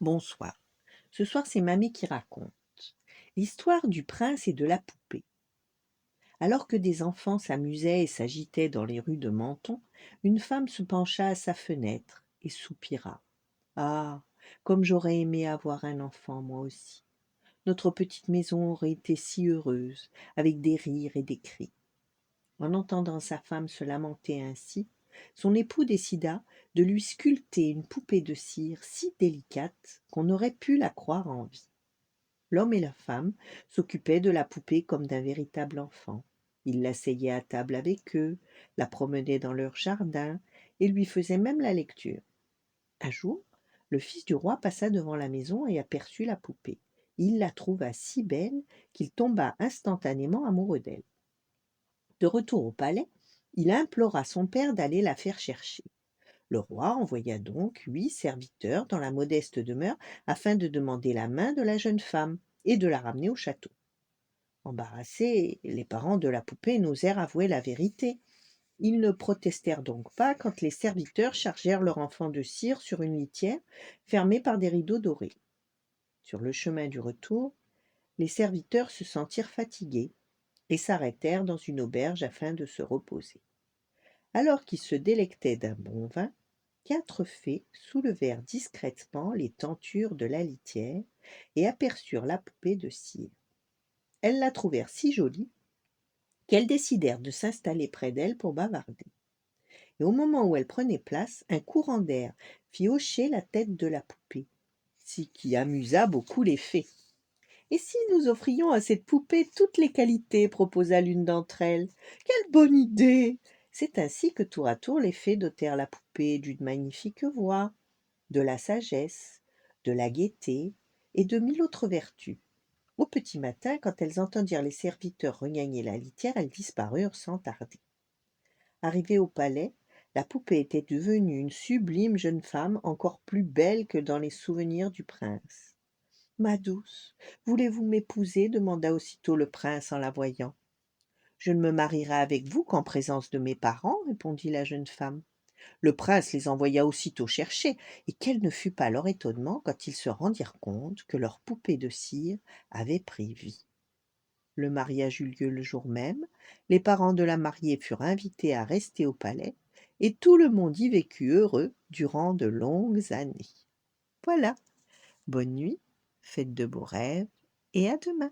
Bonsoir. Ce soir, c'est mamie qui raconte. L'histoire du prince et de la poupée. Alors que des enfants s'amusaient et s'agitaient dans les rues de Menton, une femme se pencha à sa fenêtre et soupira. Ah, comme j'aurais aimé avoir un enfant, moi aussi. Notre petite maison aurait été si heureuse, avec des rires et des cris. En entendant sa femme se lamenter ainsi, son époux décida de lui sculpter une poupée de cire si délicate qu'on aurait pu la croire en vie. L'homme et la femme s'occupaient de la poupée comme d'un véritable enfant. Ils l'asseyaient à table avec eux, la promenaient dans leur jardin et lui faisaient même la lecture. Un jour, le fils du roi passa devant la maison et aperçut la poupée. Il la trouva si belle qu'il tomba instantanément amoureux d'elle. De retour au palais, il implora son père d'aller la faire chercher. Le roi envoya donc 8 serviteurs dans la modeste demeure afin de demander la main de la jeune femme et de la ramener au château. Embarrassés, les parents de la poupée n'osèrent avouer la vérité. Ils ne protestèrent donc pas quand les serviteurs chargèrent leur enfant de cire sur une litière fermée par des rideaux dorés. Sur le chemin du retour, les serviteurs se sentirent fatigués et s'arrêtèrent dans une auberge afin de se reposer. Alors qu'ils se délectaient d'un bon vin, 4 fées soulevèrent discrètement les tentures de la litière et aperçurent la poupée de cire. Elles la trouvèrent si jolie qu'elles décidèrent de s'installer près d'elle pour bavarder. Et au moment où elle prenait place, un courant d'air fit hocher la tête de la poupée, ce qui amusa beaucoup les fées. « Et si nous offrions à cette poupée toutes les qualités ?» proposa l'une d'entre elles. « Quelle bonne idée !» C'est ainsi que tour à tour les fées dotèrent la poupée d'une magnifique voix, de la sagesse, de la gaieté et de 1000 autres vertus. Au petit matin, quand elles entendirent les serviteurs regagner la litière, elles disparurent sans tarder. Arrivée au palais, la poupée était devenue une sublime jeune femme, encore plus belle que dans les souvenirs du prince. « Ma douce, voulez-vous m'épouser ?» demanda aussitôt le prince en la voyant. « Je ne me marierai avec vous qu'en présence de mes parents, » répondit la jeune femme. Le prince les envoya aussitôt chercher, et quel ne fut pas leur étonnement quand ils se rendirent compte que leur poupée de cire avait pris vie. Le mariage eut lieu le jour même, les parents de la mariée furent invités à rester au palais, et tout le monde y vécut heureux durant de longues années. Voilà, bonne nuit, faites de beaux rêves, et à demain.